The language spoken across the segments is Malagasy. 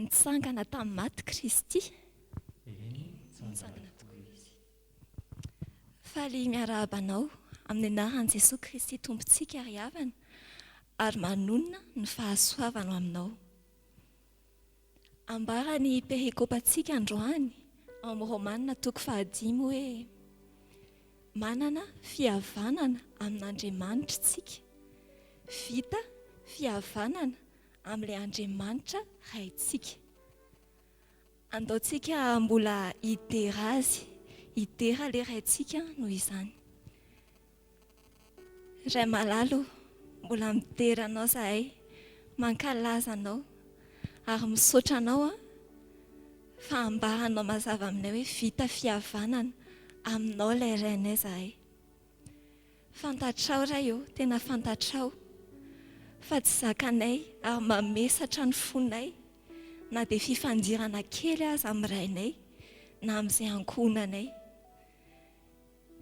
nitsangana tamin'ny maty Kristy. Nitsangana tokoa izy. Faly miarabanao amin'ny anaran'i Jesosy Kristy tompontsika ry havana ary manonona ny fahasoavana aminao. Ambarany perikopantsika androany amin'ny Romanina 5 hoe manana fihavanana amin'Andriamanitra tsika, vita fihavanana amin'ilay Andriamanitra raitsika. Andaontsika mbola hidera azy, hidera ilay raitsika noho izany. Ray malalo, mbola mideranao zahay, mankalaza anao ary misaotra anao fa ambaranao mazava aminay hoe vita fihavanana aminao ilay rainay zahay. Fantatrao ray io, tena fantatrao fa tsy zakanay ary mamesatra ny fonay na dia fifandirana kely aza amin'ny rainay na amin'izay ankohonanay.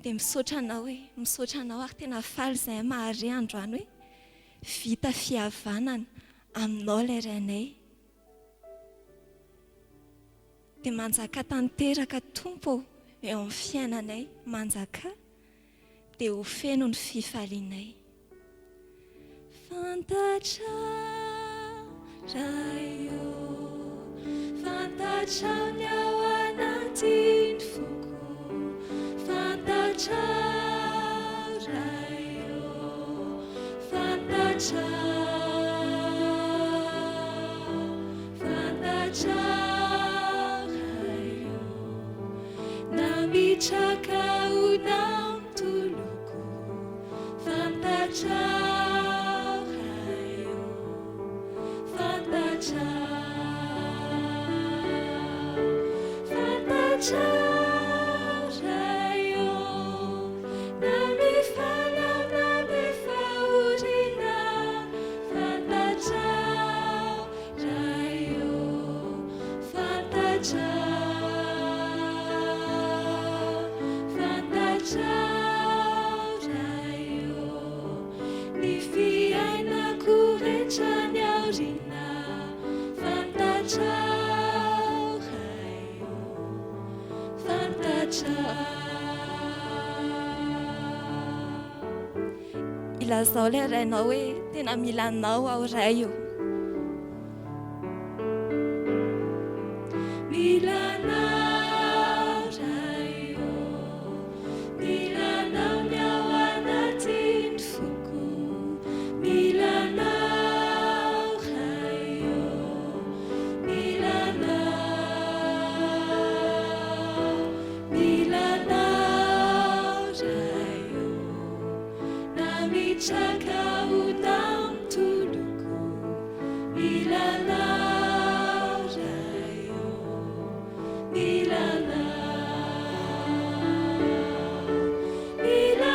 Dia misaotra anao ary tena faly zahay mahare androany hoe vita fihavanana aminao ilay rainay. Dia manjaka tanteraka tompo eo amin'ny fiainanay, manjaka dia ho feno ny fifalianay. Fantatra raio, fantatra ny ao anatin'ny foko, fantatra raio, fantatra, fantatra raio, namitraka unamtuluku, fantatra raio, fantatra, fantatra raio, namifala namifaurina, fantatra raio, fantatra, fantatra raio, ny fiainako rehetra ny aoriana, fantatra raio, fantatra. Ilazao ilay rainao hoe tena mila anao ao raio. Mila anao raio, mila anao ny ao anatin'ny foko, mila anao raio, mila anao raio, namitraka unamtuluku, mila anao raio, mila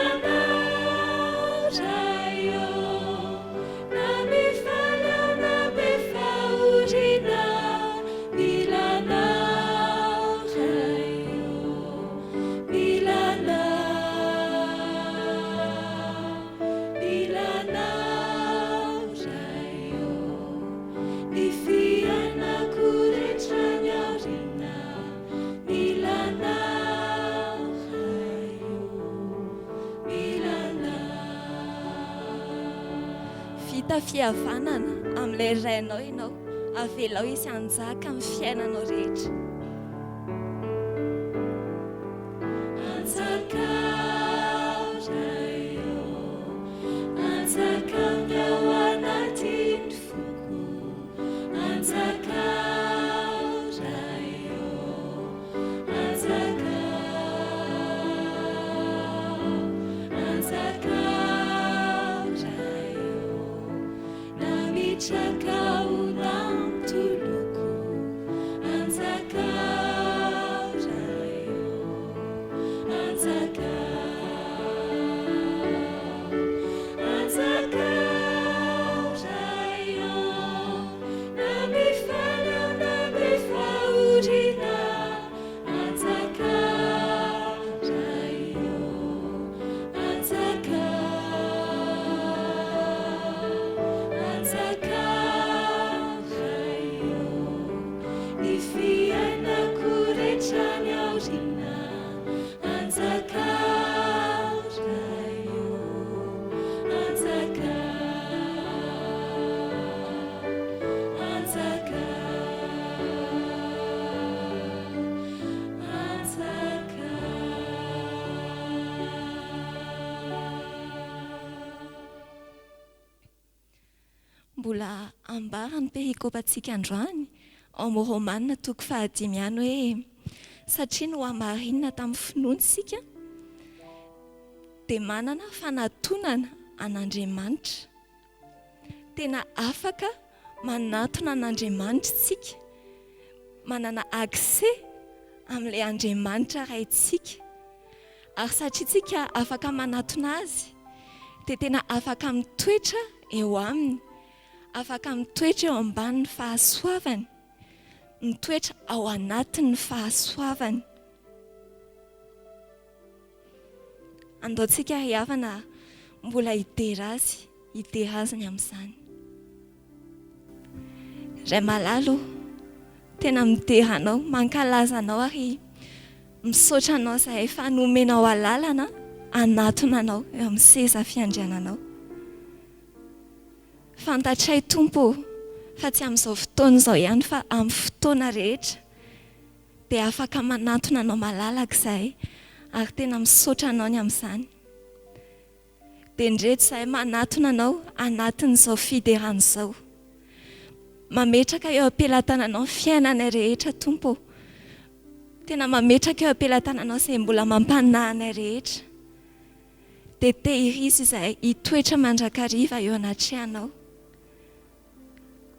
anao raio, namifala namifaurina, mila anao raio, mila anao raio, ny fiainako rehetra ny aoriana, mila anao raio, mila anao. Vita fihavanana amin'ilay rainao ianao, avelao izy hanjaka amin'ny fiainanao rehetra. Hanjaka raio, hanjaka ny ao anatin'ny foko, hanjaka raio, hanjaka, hanjaka raio, namitraka unamtuluku, hanjaka raio, hanjaka, hanjaka raio, namifala namifaurina, hanjaka raio, hanjaka, hanjaka mbola ambara ny perikôpantsika androany amin'ny Romanina toko 5 ihany hoe satria no hamarinina tamin'ny finoantsika dia manana fanatonana an'Andriamanitra. Tena afaka manatona an'Andriamanitra isika, manana accès amin'ilay Andriamanitra raintsika. Ary satria tsika afaka manatona azy dia tena afaka mitoetra eo aminy, afaka mitoetra eo ambanin'ny fahasoavany, mitoetra ao anatin'ny fahasoavany. Andaontsika riavana mbola hidera aziny amin'izany. Ray malalo, tena midera anao, mankalaza anao ary misaotra anao izay fanomenao alalana anatona anao eo amin'ny seza fiandriananao. Fantatray Tompo fa tsy amin'izao fotoana izao ihany fa amin'ny fotoana rehetra dia afaka manatona anao malalaka izay ary tena misaotra anao ny amin'izany. Dia indreto izay manatona anao anatin'izao fideran'izao. Mametraka eo am-pelatananao ny fiainana rehetra Tompo. Tena mametraka eo am-pelatananao izay mbola mampanahy rehetra. Dia tehirizy izay hitoetra mandrakariva eo anatrehanao.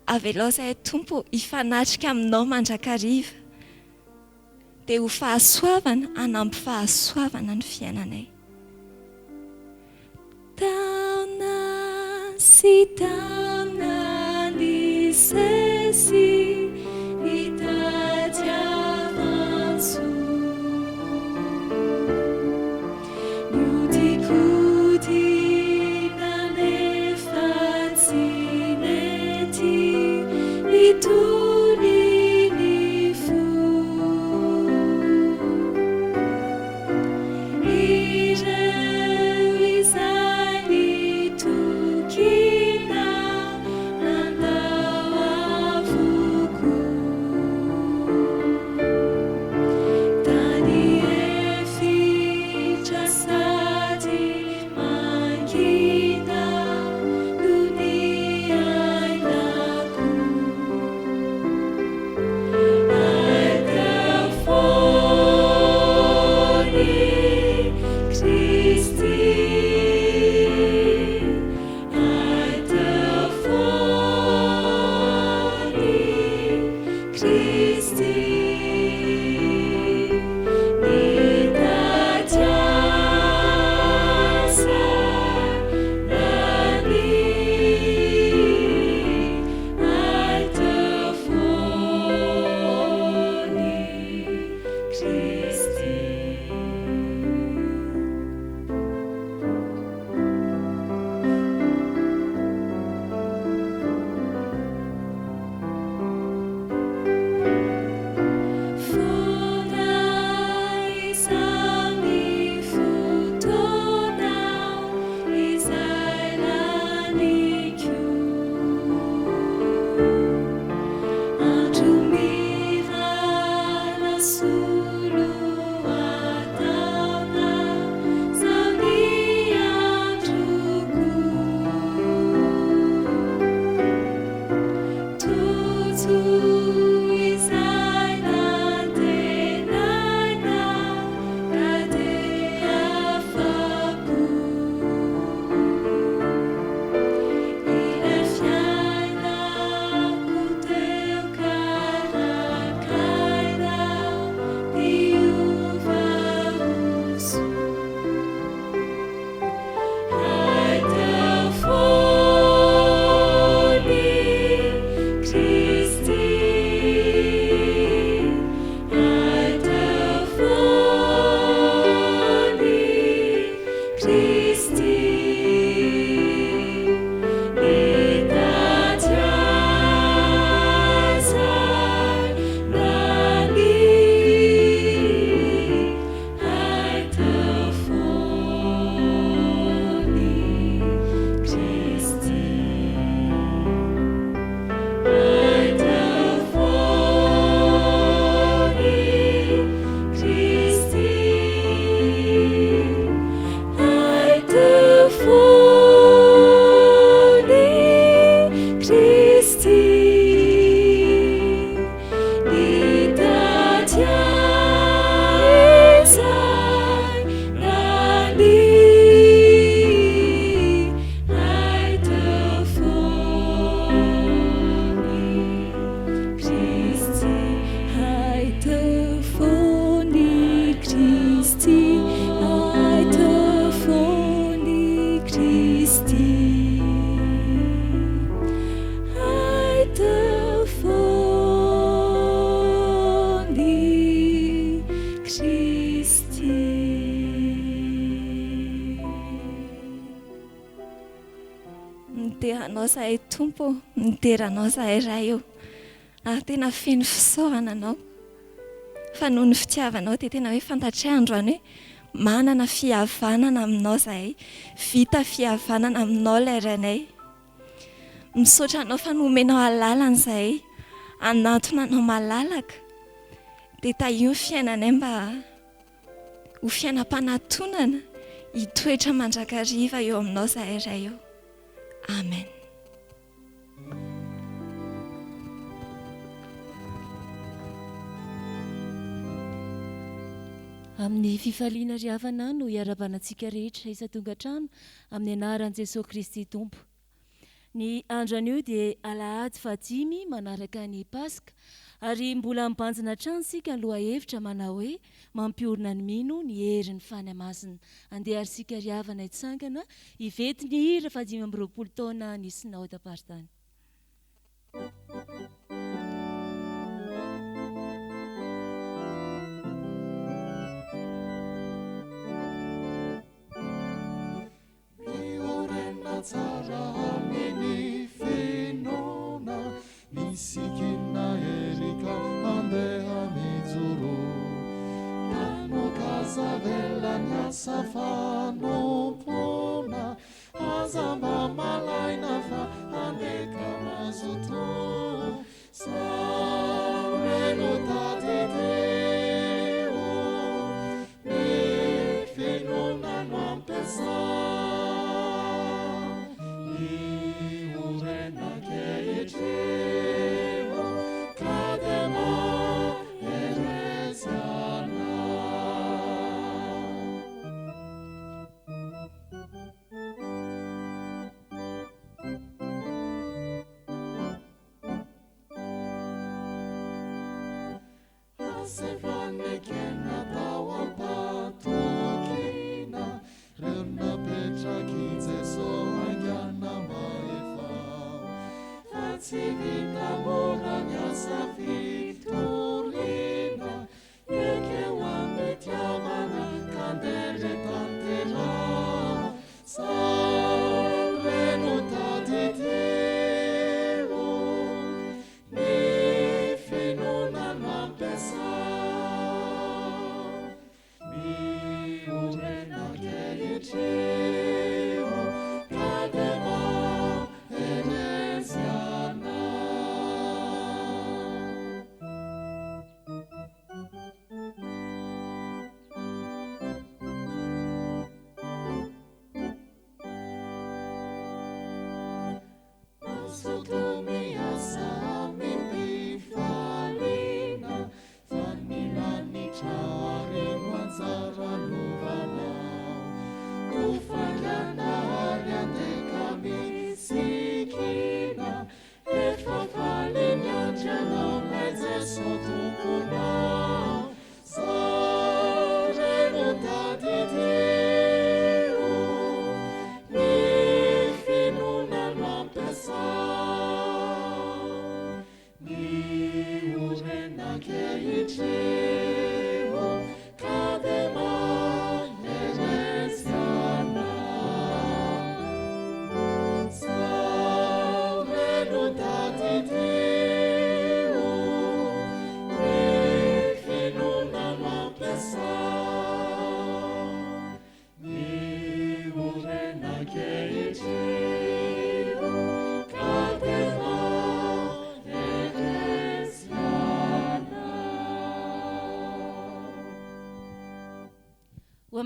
Avelao izay Tompo hifanatrika aminao mandrakariva. Dia ho fahasoavana, hanampy fahasoavana ny fiainanay. Taona sy taona ny sesy hitady avanso. Niodikodina nefa tsy nety nitony ny fo. Ireo izay nitokina mandehanao zahay tompo, mideranao zahay ray eo. Tena feno fisaorana anao. Fa noho ny fitiavanao dia tena hoe fantatray androany hoe manana fihavanana aminao zahay. Vita fihavanana aminao ilay ranay. Misaotra anao fa nomenao alalana zahay. Anatona anao malalaka. Dia taio ny fiainanay mba ho fiainam-panatonana. Hitoetra mandrakariva eo aminao zahay ray eo. Amen. Amin'ny fifaliana ry havana no hiarabanantsika rehetra isan-tongatrano amin'ny anaran'i Jesosy Kristy Tompo. Ny andro anio dia Alahady 5 manaraka ny Paska ary mbola mibanjina hatrany sika ny lohahevitra manao hoe mampiorina ny mino ny herin'ny fany masina. Andeha arsika ry havana itsangana ivety ny hira 520 taona ny synaodapartany. Tsara amin'ny fenona misikina erika andeha mijoro nanokazavela ny asa fanompona azamba malaina fa andeka mazoto sareno tadideo ny fenona no ampesa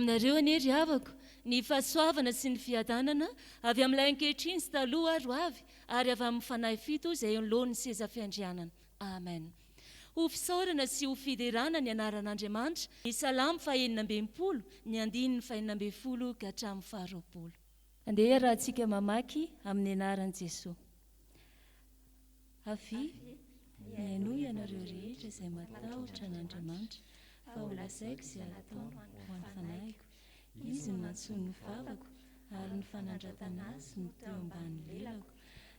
Aminareo anery havako ny fahasoavana sy ny fiadanana avy amin'ilay ankehitriny sy taloha aro avy ary avy amin'ny fanahy fito izay nolon'ny seza fiandrianana. Amen. Ho fisaorana sy ho fiderana ny anaran'Andriamanitra ny salamo 120, ny andininy 120 ka hatramin'ny 20. Andeha rahantsika mamaky amin'ny anaran'i Jesosy. Avy miaino ianareo rehetra izay matahotra an'Andriamanitra fa ho lazaiko izay ataony ho an'ny fanahiko. Izy no nantsoiny ny vavako ary ny fanandratana azy no teo ambany lelako.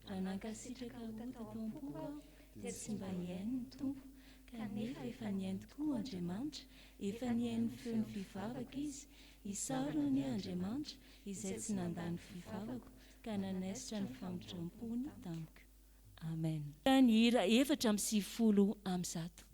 Raha nankasitraka ody tao am-poko aho dia tsy mba niaino ny Tompo, kanefa efa niaino tokoa Andriamanitra, efa niaino ny feon'ny fivavaka izy. Isaorana ny Andriamanitra izay tsy nandany fivavako ka nanesitra ny famindram-pony tamika. Amen. Ny hira 450 amby 100.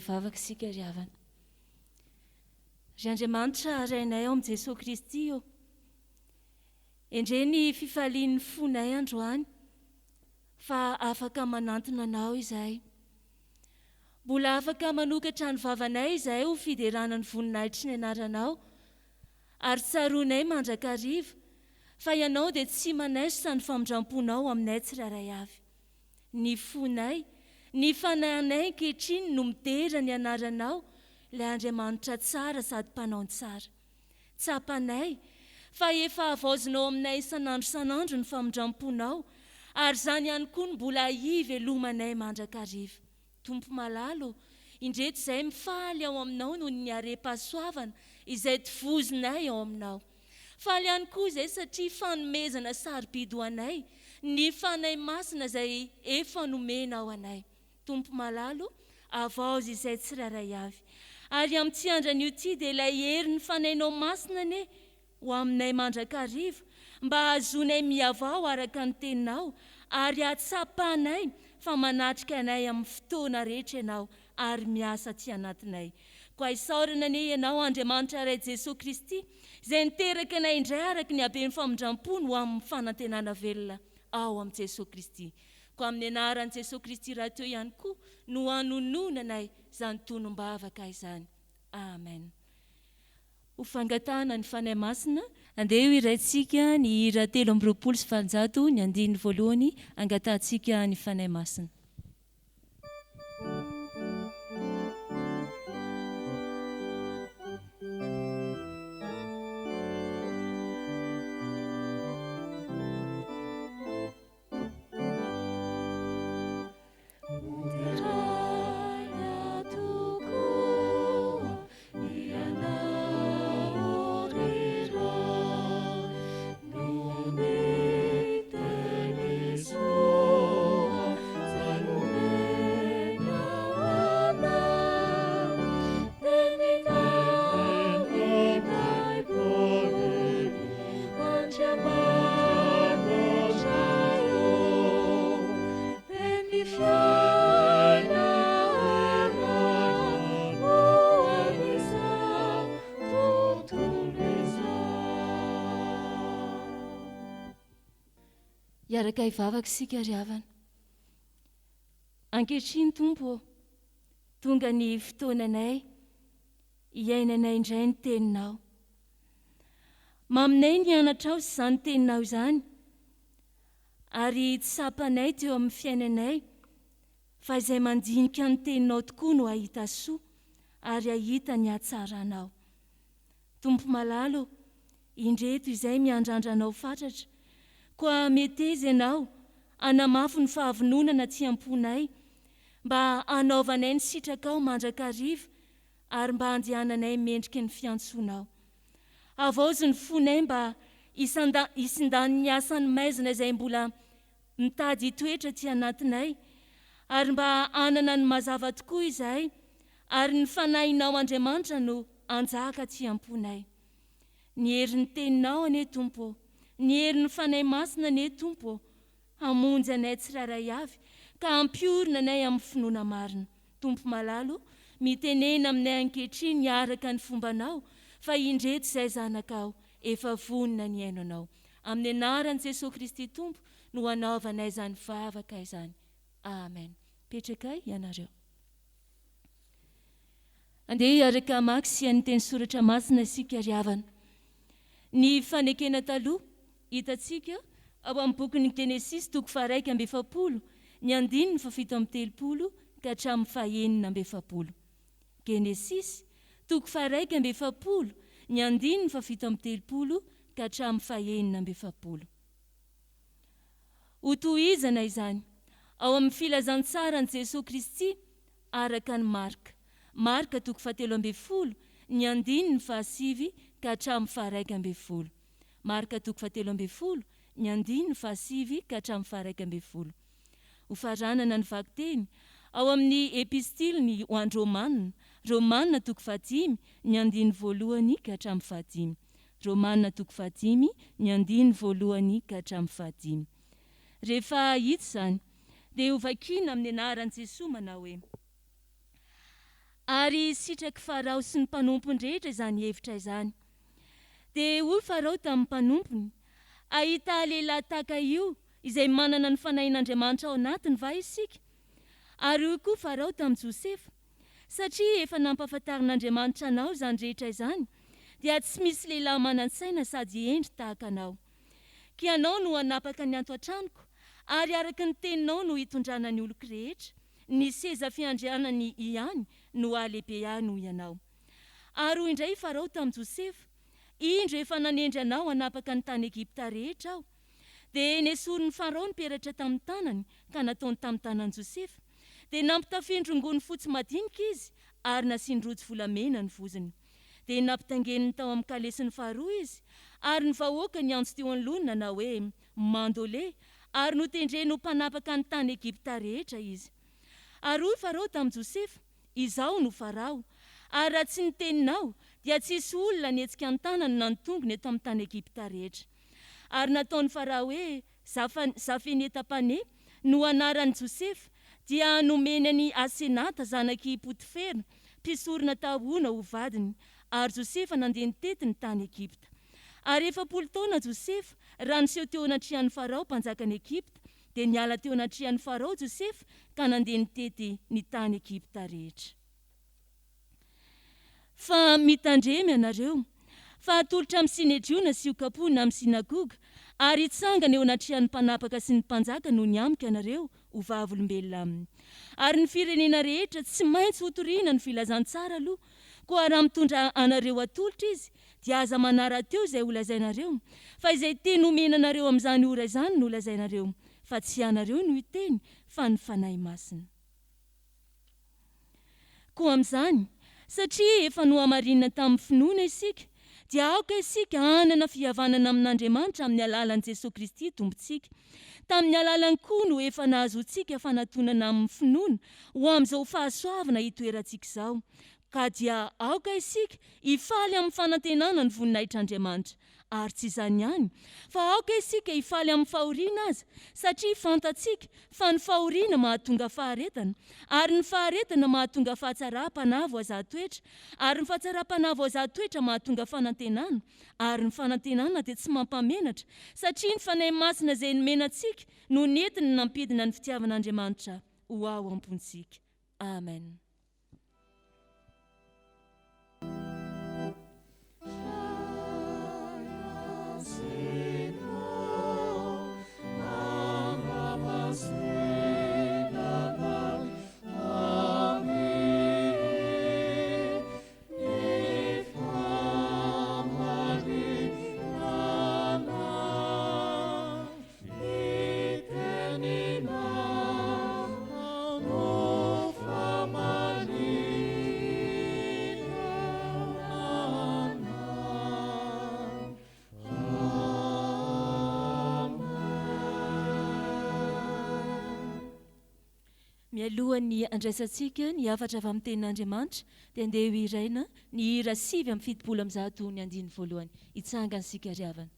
Vavaka sika ry havana. Ry Andriamanitra rainay ao amin'i Jesosy Kristy io. Endre ny fifalian'ny fonay androany fa afaka manantona anao izahay. Mbola afaka manokatra ny vavanay izahay ho fideranany voninahitry ny anaranao ary tsaroanay mandrakariva fa ianao dia tsy manaisa ny famindramponao aminay tsirairay avy. Ny fonay ny fanahinay ankehitriny no midera ny anaranao, ilay Andriamanitra tsara sady mpanao tsara. Tsapanay, fa efa avaozinao aminay isan'andro ny famindramponao, ary izany ihany koa no mbola hivelomanay mandrakariva. Tompo malalo, indreto izay mifaly ao aminao noho ny are-pahasoavana izay tivozonay ao aminao. Faly ihany koa izay satria fanomezana sarobidy ho anay, ny fanay masina izay efa nomena ao anay. Tompo malalo, avaozy izay tsirairay avy. Ary amin'ity andran'io ity dia ilay herin'ny fanainao masina ane ho aminay mandrakariva, mba hazonay miavao araka ny teninao, ary hatsapanay fa manatrika anay amin'ny fotoana rehetra ianao ary miasa aty anatinay. Koa isaorana ane ianao Andriamanitra iray Jesosy Kristy, izay niteraka anay indray araka ny haben'ny famindram-pony ho amin'ny fanantenana velona ao amin'i Jesosy Kristy. Koa amin'ny anaran'i Jesosy Kristy raha teo ihany koa no hanononanay izany tonom-bavaka izany. Amen. Ho fangatana ny fanahy masina, andeha ho iraintsika ny hira 320 ny andiny voalohany, angatantsika ny fanahy masina. Sa Iaraka hivavaka isika ry havana. Ankehitriny Tompo, tonga ny fotoananay hiainanay indray ny teninao. Maminay ny anatrao sy izany teninao izany, ary tsy sapanay teo amin'ny fiainanay, fa izay mandinika ny teninao tokoa no ahita soa ary ahita ny hatsaranao. Tompo malalo, indreto izay miandrandranao fatratra, koa meteza ianao anamafy ny fahavononana tsy amponay, mba anaovanay ny sitrakao mandrakariva ary mba handehananay mendriky ny fiantsonao. Avaozy ny fonay mba hisindan'ny ny asany maizina izay mbola mitady toetra ty anatinay, ary mba anana ny mazava tokoa izay, ary ny fanahinao Andriamanitra no anjaka ty amponay. Ny herin'ny teninao ane Tompo, ny herin'ny fanahy masina ane Tompo, hamonjy anay tsiraray avy, ka ampiorina anay amin'ny finoana marina. Tompo malalo, mitenena aminay ankehitriny niaraka ny fombanao, fa indreto izay zanakao, efa vonina ny ainanao. Amin'ny anaran'i Jesosy Kristy Tompo, no anaovanay izany vavaka izany. Amen. Petrakay ianareo. Andeha hiaraka mamaky sy ny teny soratra masina isika ry havana. Ny fanekena taloha hitantsika ao amin'ny bokin'ny Genesis 1:7, ny 7:30 ka hatramin'ny 9:70. Genesis 1:7, ny 7:30 ka hatramin'ny 9:70. Ho tohizana izany ao amin'ny filazantsarany Jesosy Kristy araka ny Marka. Marka 7:30, ny 7:7 ka hatramin'ny 1:10. Marka 7:30, ny 7:7 ka hatramin'ny 1:10. Ho faranana ny vakiteny ao amin'ny epistiliny ho an'ny Romanina. Romanina 5, ny 1:1 ka hatramin'ny 5. Romanina 5, ny 1:1 ka hatramin'ny 5. Rehefa hita izany, dia ho vakiana amin'ny anaran'i Jesosy manao hoe: ary sitraky Farao sy ny mpanompony rehetra izany hevitra izany. Dia hoy Farao tamin'ny mpanompony: ahita lehilahy tahaka io izay manana ny fanahin'Andriamanitra ao anatiny va isika? Ary hoy koa Farao tamin'ny Josefa: satria efa nampahafantarin'Andriamanitra anao izany rehetra izany, dia tsy misy lehilahy manan-tsaina sady endry tahaka anao. Ka ianao no hanapaka ny ato an-tranoko, ary araka ny teninao no hitondrana ny oloko rehetra. Ny seza fiandrianany ihany no alehibe ihany ho ianao. Ary hoy indray Farao tamin'ny Josefa: indro efa nanendry anao hanapaka ny tany Egipta rehetra aho. Dia nesorin'ny Farao ny peratra tamin'ny tanany, ka nataony tamin'ny tanan'i Josefa. Dia nampitafindro ngony fotsy madinika izy, ary nasindrojo volamena ny voziny. Dia nampitangeniny tao amin'ny kalesin'ny faharoa izy, ary ny vahoaka ny antso teo anoloana na hoe mandole, ary notendreny ho mpanapaka ny tany Egipta rehetra izy. Ary hoy Farao tamin'ny Josefa: izao no Farao, ary raha tsy ny teninao, dia tsisy olona nihetsika ny tanany na ny tongony eto amin'ny tany Egipta rehetra. Ary nataon'ny Farao hoe Zafeneta-Pane no anaran'i Josefa, dia nomeny ny Asenata zanaky Potifera mpisorona tahoana ho vadiny, ary Josefa nandeha nitety ny tany Egipta. Ary 7 taona Josefa raha niseho teo anatrihan'ny Farao mpanjakan'i Egipta, dia niala teo anatrihan'ny Farao Josefa ka nandeha nitety ny tany Egipta rehetra. Fa mitandremy ianareo, fa atolotra amin'ny Sinedriona sy okapoana amin'ny sinagoga, ary hitsangana eo anatrihan'ny mpanapaka sy ny mpanjaka no niamika ianareo ho vavolombelona aminy. Ary ny firenena rehetra tsy maintsy hotoriana ny filazantsara aloha, koa raha mitondra anareo atolotra izy, dia aza manara-teo izay holazainareo, fa izay teny omenanareo amin'izany ora izany no holazainareo, fa tsy anareo no hiteny, fa ny fanahy masina. Koa amin'izany, satria efa nohamarinina tamin'ny finoana isika, dia aoka isika hanana fihavanana amin'Andriamanitra amin'ny alalan'i Jesosy Kristy tompontsika. Tamin'ny alalany koa no efa nahazoantsika fanatonana amin'ny finoana ho amin'izao fahasoavana hitoerantsika izao. ka dia aoka isika hifaly amin'ny fanantenana ny voninahitr'Andriamanitra. Ary tsy izany ihany, fa aoka isika hifaly amin'ny fahoriana azy, satria fantatsika fa ny fahoriana mahatonga faharetana, ary ny faharetana mahatonga fahatsara-panavo aza-toetra, ary ny fahatsara-panavo aza-toetra mahatonga fanantenana, ary ny fanantenana dia tsy mampamenatra, satria ny fanahy masina izay nomenantsika no nentiny nampidina ny fitiavan'Andriamanitra ho ao am-pontsika. Amen. Mialohan'ny andraisantsika ny hafatra avy amin'ny tenin'Andriamanitra dia andeha ho iraina ny hira 7:70 ny andiny voalohany. Hitsangana sika ry havana.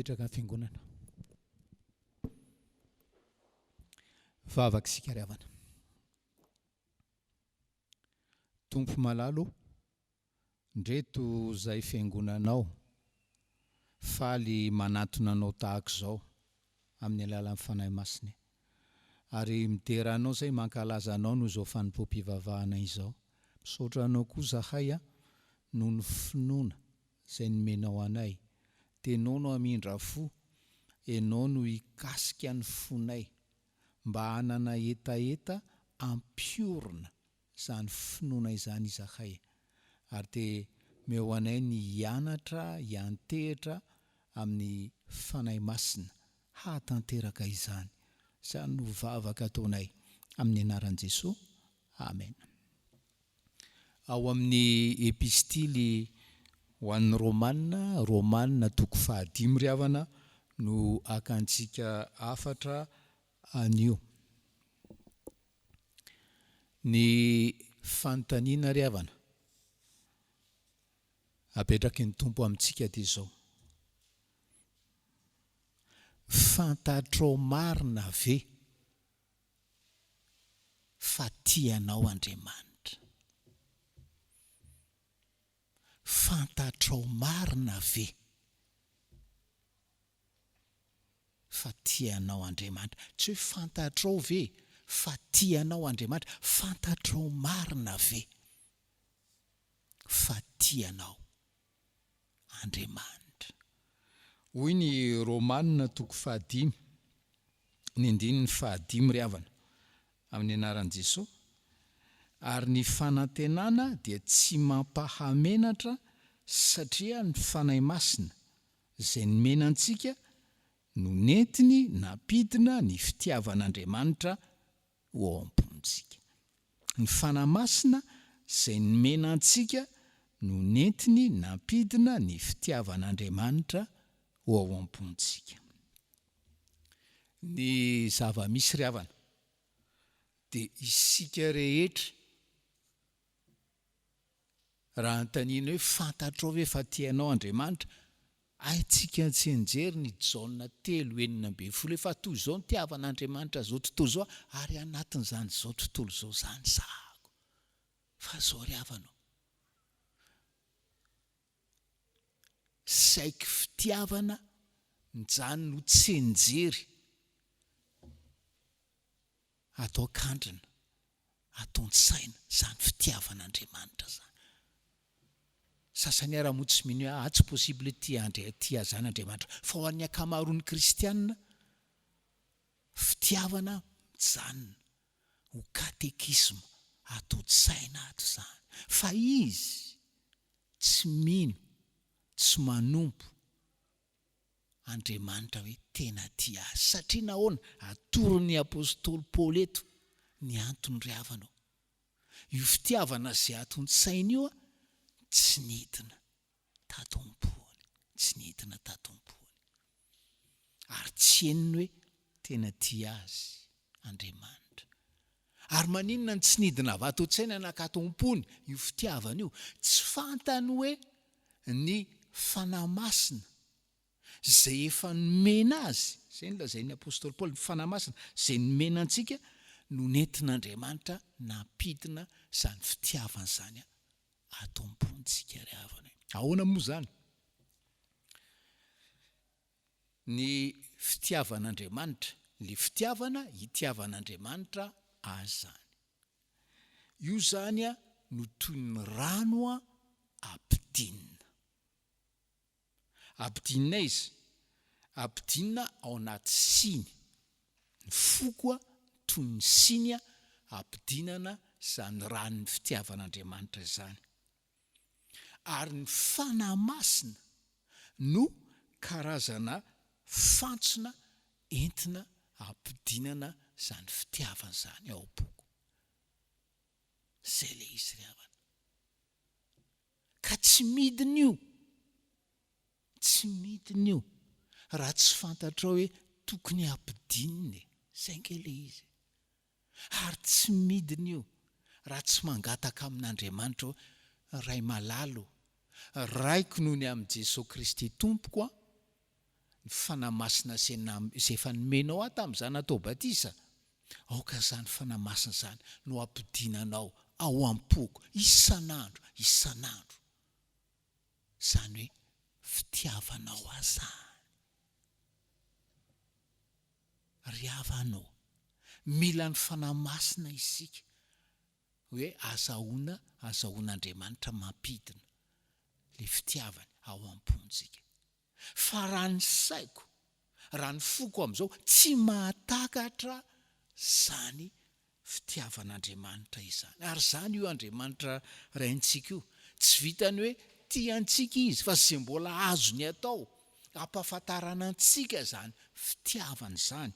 Petraka ny fiangonana. Vavaka isika ry havana. Tompo malalo, ndreto izay fiangonanao faly manatona anao tahaka izao amin'ny alalan'ny fanahy masina, ary miteranao izay mankalaza anao no izao Fanompoam-Pivavahana izao. Misaotra anao koa zahay noho ny finoana izay nomenao anay. Tenao no amindra fo, enao no hikasika ny fonay mba hanana etaeta ampiorina izany finoana izany izahay, ary te meo anay ny hianatra, hiantehitra amin'ny fanahy masina hatanteraka izany. Izany no vavaka ataonay amin'ny anaran'i Jesosy. Amen. Ao amin'ny epistily ho an'ny Romanina toko 5 ry havana no akantsika afatra anio. Ny fanontaniana ry havana apetraky ny tompo amintsika dia izao: fantatrao marina ve fa tianao Andriamanitra? Fantatrao marina ve fa tianao Andriamanitra? Tsy hoe fantatrao ve fa tianao Andriamanitra, fantatrao marina ve fa tianao Andriamanitra? Hoy ny Romanina toko 5 ny andininy 5 ry havana amin'ny anaran'i Jesosy. Ary ny fanantenana dia tsy mampahamenatra, satria ny fanahy masina izay nomenantsika no nentiny nampidina ny fitiavan'Andriamanitra ho ao am-pontsika. Ny fanahy masina izay nomenantsika no nentiny nampidina ny fitiavan'Andriamanitra ho ao am-pontsika. Ny zava-misy ry havana dia isika rehetra, raha antaniana hoe fantatrao ve fa tianao Andriamanitra, haitsika tsy enjery ny Jaona 3:12 fa toy izao ny tiavan'Andriamanitra zao tontolo izao, ary anatin'izany zao tontolo izao zany sahako. fa zao ry havanao, saiko fitiavana njany no tsenjery atao kandrina, ataon-tsaina, zany fitiavan'Andriamanitra zany. Sasany ara moa tsy mino hoe tsy possible tia zany Andriamanitra, fa ho an'ny akamaroan'ny kristianina fitiavana mijanona ho katekisma, atao-tsaina ato zany, fa izy tsy mino, tsy manompo Andriamanitra hoe tena tia azy. Satria nahoana atoron'ny apôstôly Paoly eto ny antony ry havanao, io fitiavana zay atao-tsaina io tsy nidina tato-pony, tsy nidina tato-pony, ary tsy henony hoe tena tia azy Andriamanitra. Ary maninona ny tsy nidina avy atao-tsaina nakato-pony io fitiavana io? Tsy fantany hoe ny fanamasina zay efa nomena azy, zay nolazain'ny apôstôly Paoly, ny fanamasina zay nomena antsika no nentin'Andriamanitra nampidina zany fitiavana zany atao-pontsika ry havana. Ahoana moa zany ny fitiavan'Andriamanitra? Le fitiavana hitiavan'Andriamanitra azy zany, io zany no toy ny rano ampidinina. Ampidinina izy, ampidinina ao anaty siny, ny foko toy ny siny ampidinana zany ranon'ny fitiavan'Andriamanitra zany. Ary ny fanamasina no karazana fantsona entina ampidinana zany fitiavana zany ao am-poko. Zay le izy ry havana. Ka tsy midina io, tsy midina io raha tsy fantatrao hoe tokony ampidinina, zay nge le izy. Ary tsy midina io raha tsy mangataka amin'Andriamanitra hoe ray malalo, raiko noho ny amin'i Jesosy Kristy Tompoko ny fanamasina zay efa nomenao tamin'izany atao batisa, aoka zany fanamasina zany no ampidinanao ao am-poko isan'andro, isan'andro. Zany hoe fitiavanao azany. Ry havanao, mila ny fanamasina isika hoe azahoan'Andriamanitra mampidina le fitiavany ao am-pontsika. Fa raha ny saiko, raha ny foko am'izao tsy mahatakatra zany fitiavan'Andriamanitra izany. Ary zany io Andriamanitra raintsika io, tsy vitany hoe tiantsika izy, fa zay mbola azony atao ampahafantarana antsika zany fitiavana zany,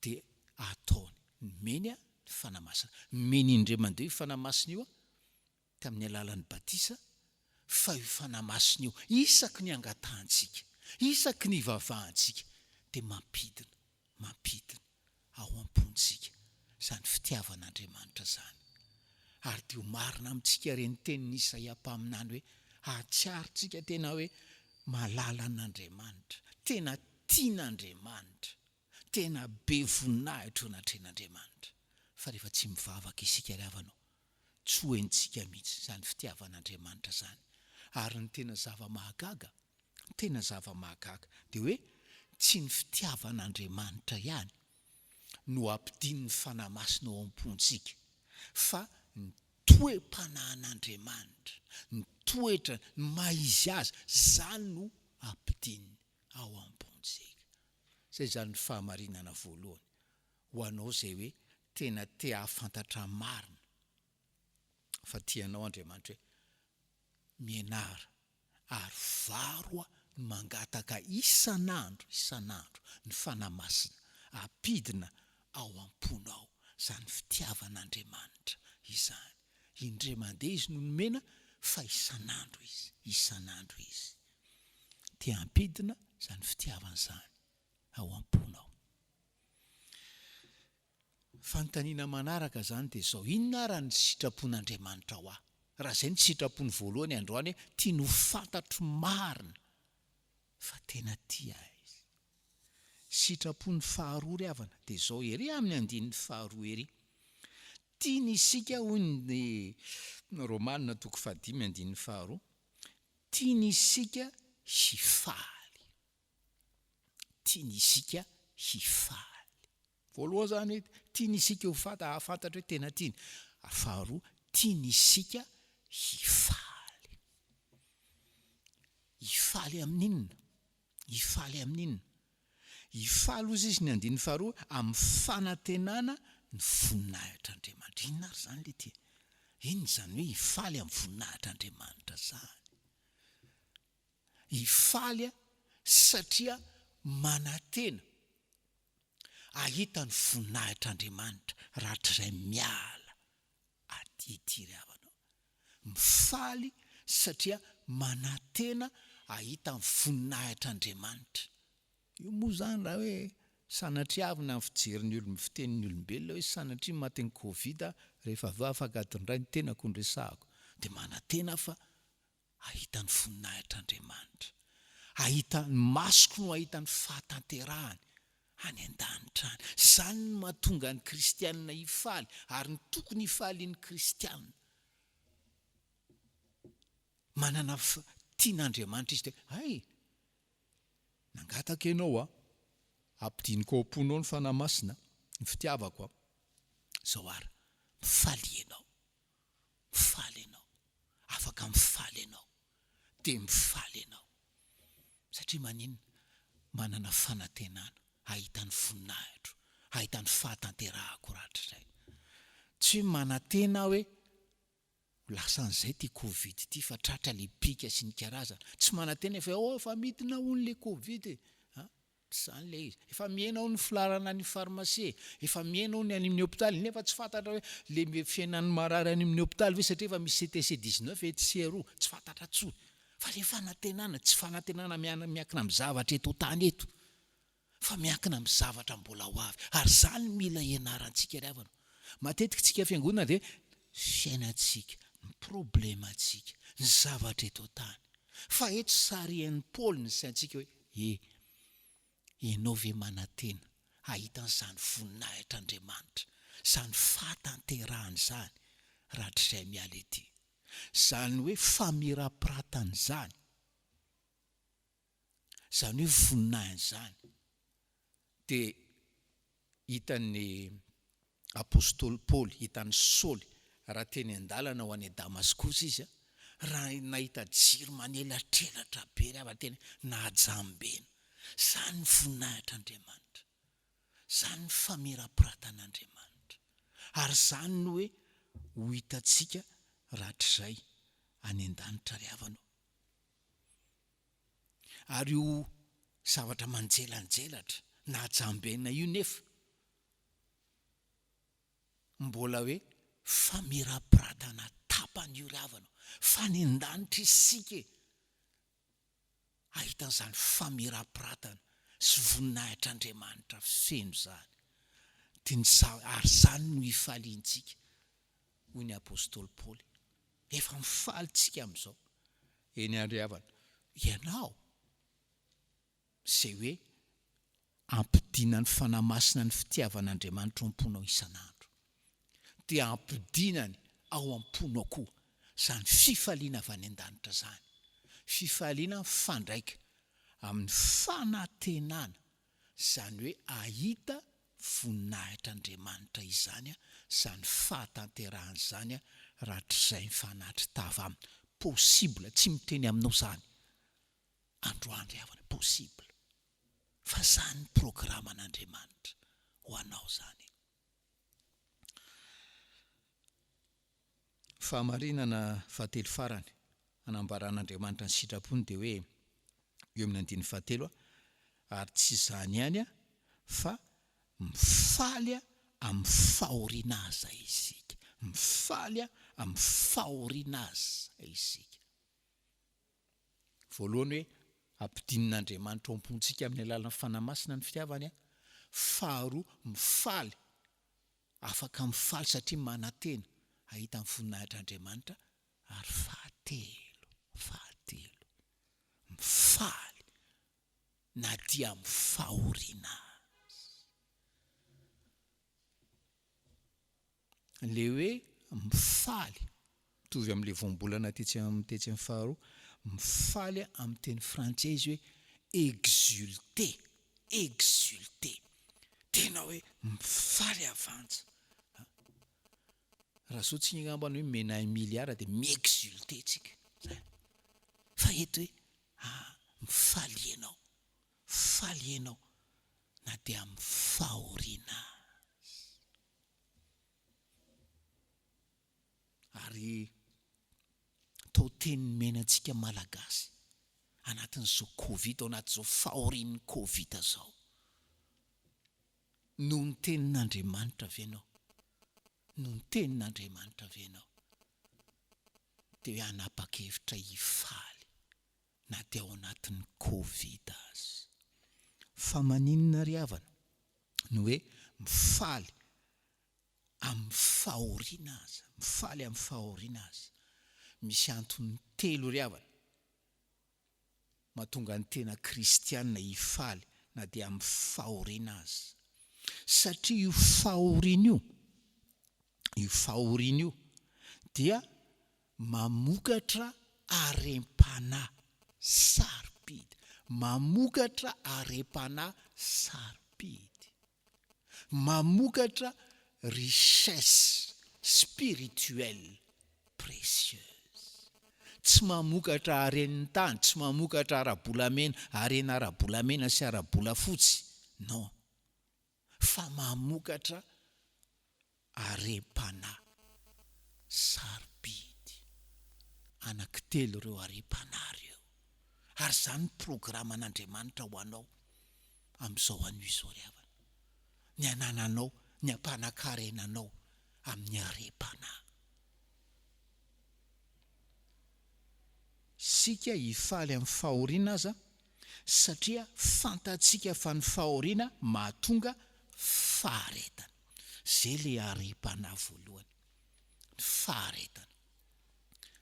de ataony nomeny ny fanamasina. Nomeny indray mandeha io fanamasina io tamin'ny alalan'ny batisa, fa io fanamasina io isaky ny angatahantsika, isaky ny vavahantsika, de mampidina ao am-pontsika zany fitiavan'Andriamanitra zany. Ary de ho marina amintsika reny tenin'ny Isaia mpaminany hoe atsiaritsika tena hoe malala an'Andriamanitra, tena tian'Andriamanitra, tena be voninahitra anatren'Andriamanitra. Fa rehefa tsy mivavaka isika ry havanao, tsy hoentsika mihitsy zany fitiavan'Andriamanitra zany. Ary ny tena zava-mahagaga de hoe tsy ny fitiavan'Andriamanitra ihany no ampidin'ny fanamasina ao am-pontsika, fa ny toe-panahin'Andriamanitra, ny toetra, ny maizy azy, zany no ampidininy ao am-pontsika. Zay zany ny fahamarinana voalohany ho anao zay hoe tena te hahafantatra marina fa tianao Andriamanitra hoe mianara ary varo ny mangataka isan'andro ny fanamasina ampidina ao am-ponao zany fitiavan'Andriamanitra izany. Indray mandeha izy no nomena, fa isan'andro izy te ampidina zany fitiavana zany ao am-ponao. Fanontaniana manaraka zany de zao: inona raha ny sitrapon'Andriamanitra ho ahy? Raha zay ny sitrapony voalohany androany, tia no fantatro marina fa tena tia izy. sitrapony faharoa ry havana dia zao ery amin'ny andininy faharoa ery tiany isika hoy ny romanina toko 5:5 tiany isika hifaly tiany isika hifaly voalohany zany tiany isika ho afantatra hoe tena tiany faharoa tiany isika hifaly amin'inona hifaly amin'inona hifaly ozy izy ny andininy faharoa amin'ny fanantenana ny voninahitr'Andriamanitra inona ary zany le ty iny zany hoe hifaly amin'ny voninahitr'Andriamanitra zany hifaly satria manantena ahita ny voninahitr'Andriamanitra rahatr'izay miala aty ry havana mifaly satria manantena ahita ny voninahitr'Andriamanitra io moa zany raha hoe sanatriavina amin'ny fijerin'ny olo fitenin'ny olombelona hoe sanatria matin'ny Covid rehefa avy afaka adindray ny tenako ny resahako dia manantena fa ahita ny voninahitr'Andriamanitra ahita ny masoko no ahita ny fahatanterahany any an-danitra any zany no mahatonga ny kristianina hifaly ary ny tokony hifalian'ny kristianina manana tian'Andriamanitra izy dia hay nangataka ianao ampidiniko ao am-ponao ny fanahy masina ny fitiavako zao ary mifaly ianao afaka mifaly ianao dia mifaly ianao satria maninona manana fanantenana ahita ny voninahitro ahita ny fahatanterahako rahatr'izay tsy hoe manantena hoe lasan'izay ty Covid ty fa tratra le pika sy ny karazana tsy manantena fa efa midina hono le Covid zany le izy efa miaina ho ny filarana ny farmasie efa miaina ho ny any amin'ny hôpitaly nefa tsy fantatra hoe le fiainan'ny marary any amin'ny hôpitaly ve satria efa misy CTC-19 HCR tsy fantatra tsony fa le fanantenana tsy fanantenana miankina amin'ny zavatra eto tany eto fa miankina amin'ny zavatra mbola ho avy ary zany mila ianarantsika ry havana matetika tsika fiangonana dia fiainantsika ny problemantsika ny zavatra eto tany fa eto sarian'ny Paoly ny saintsika hoe ianao ve manantena ahitan'izany voninahitr'Andriamanitra zany fahatanterahany zany rahatr'izay miala ety zany hoe famirapiratany zany hoe voninahiny zany dia hitan'ny apôstôly Paoly hitan'ny Saoly raha teny an-dalana ho any Damaskosy izy raha nahita jiro manelatrelatra be ry havana teny nahajambena zany ny voninahitr'Andriamanitra zany ny famirapiratanaandriamanitra ary zany no hoe ho hitantsika rahatr'izay any an-danitra ry havana ary io zavatra manjelanjelatra nahajambena io nefa mbola hoe famirapiratana tapany io ry havana fa ny an-danitra isika ahitan'izany famirapiratana sy voninahitr'Andriamanitra feno zany ary zany no hifaliantsika hoy ny apôstôly Paoly efa mifalitsika amin'izao eny ary havana ianao zay hoe ampidinany fanahy masina ny fitiavan'Andriamanitra ao am-ponao isan'andro dia ampidinany ao am-ponao koa zany fifaliana avy any an-danitra zany fifaliana fandraika amin'ny fanantenana zany hoe ahita voninahitr'Andriamanitra izany zany fahatanterahany zany rahatr'izay ny fanatry tava aminy possible tsy miteny aminao zany androandro havana possible fa zany programan'Andriamanitra ho anao zany fahamarinana fahatelo farany anambaran'Andriamanitra ny sitrapony dia hoe eo amin'ny andiny fahatelo ary tsy zany ihany fa mifaly amin'ny fahoriana azy isika mifaly amin'ny fahoriana azy isika voalohany hoe ampidin'Andriamanitra ao am-pontsika amin'ny alalan'ny fanahy masina ny fitiavany faharoa mifaly afaka mifaly satria manantena ahita ny voninahitr'Andriamanitra ary fahatelo mifaly na dia amin'ny fahoriana le hoe mifaly mitovy amin'le voambolana tetsy amin'ny faharoa, mifaly amin'ny teny frantsay izy hoe exulté tena hoe mifaly avanja. Raha soatsika ngambany hoe mena miliara dia miexulté tsika zay. Fa eto hoe mifaly ianao na dia amin'ny fahoriana azy. Ary tao teny menantsika malagasy anatin'izao Covid, ao anatin'izao fahorian'ny Covid zao, no ny tenin'Andriamanitra ve ianao? No ny tenin'Andriamanitra ve ianao? Dia hoe hanapa-kevitra hifaly na dia ao anatin'ny Covid azy. Fa maninona ry havana no hoe mifaly amin'ny fahoriana azy. Misy antony telo ry havana mahatonga ny tena kristianina hifaly na dia amin'ny fahoriana azy. Satria io fahoriana io dia mamokatra arem-panahy saropidy, mamokatra richesse spirituelle précieuse. Tsy mamokatra aren'ny tany, tsy mamokatra arena arabolamena sy arabolafotsy, non, fa mamokatra arem-panahy saropidy. Anankitelo ireo arem-panahy ireo, ary zany programan'Andriamanitra ho anao amin'izao anio izao ry havana, ny anananao, ny ampanakarenanao amin'ny arem-panahy. Sika hifaly amin'ny fahoriana aza satria fantatsika fa ny fahoriana mahatonga faharetana. Zay le arem-panahy voalohany, ny faharetana,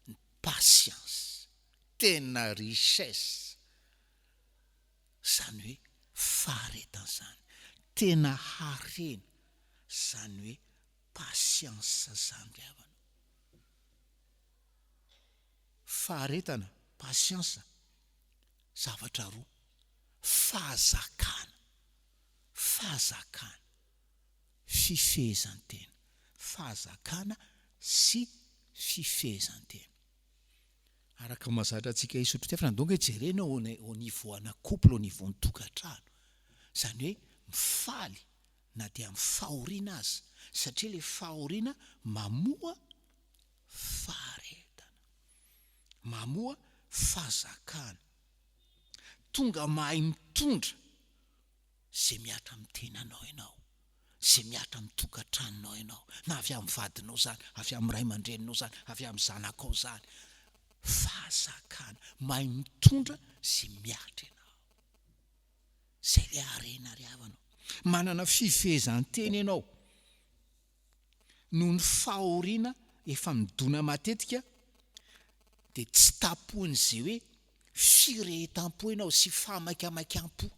ny patience, tena richesse, zany hoe faharetana zany, tena harena, zany hoe patience zany ry havana. Faharetana, patience, zavatra roa, fahazakana, fifehezan-tena, fahazakana sy fifehezan-tena. Araka mahazatra antsika Isotry Fitiavana, donc jerena au niveau ana couple, au niveau ny tokantrano, zany hoe mifaly na dia amin'ny fahoriana azy, satria le fahoriana mamoa faharetana, mamoa fahazakana, tonga mahay mitondra zay miatra amin'ny tenanao ianao, zay miatra amin'ny tokantranonao ianao, na avy amin'ny vadinao zany, avy amin'ny ray aman-dreninao zany, avy amin'ny zanakao zany. Fahazakana, mahay mitondra zay miatra ianao. Zay le harena ry havana. Manana fifehezan-tena ianao, noho ny fahoriana efa midona matetika, dia tsy tapoin'izay hoe firehetam-po ianao sy fahamaikamaikam-po.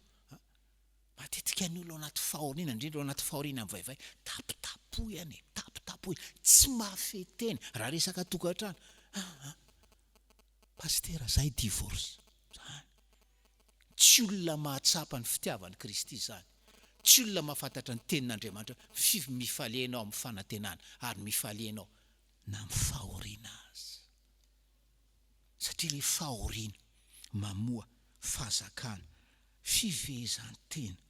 Matetika ny olo anaty fahoriana, indrindra anaty fahoriana amin'ny vaivay, tapotapo ihany, tsy mahafeteny. Raha resaka tokantrano, pastera zay divorce, zany tsy olona mahatsapa ny fitiavan'i Kristy zany, tsy olona mahafantatra ny tenin'Andriamanitra, mifalianao amin'ny fanantenana ary mifalianao na amin'ny fahoriana azy. Satria le fahoriana mamoa fahazakana, fifehezan-tena.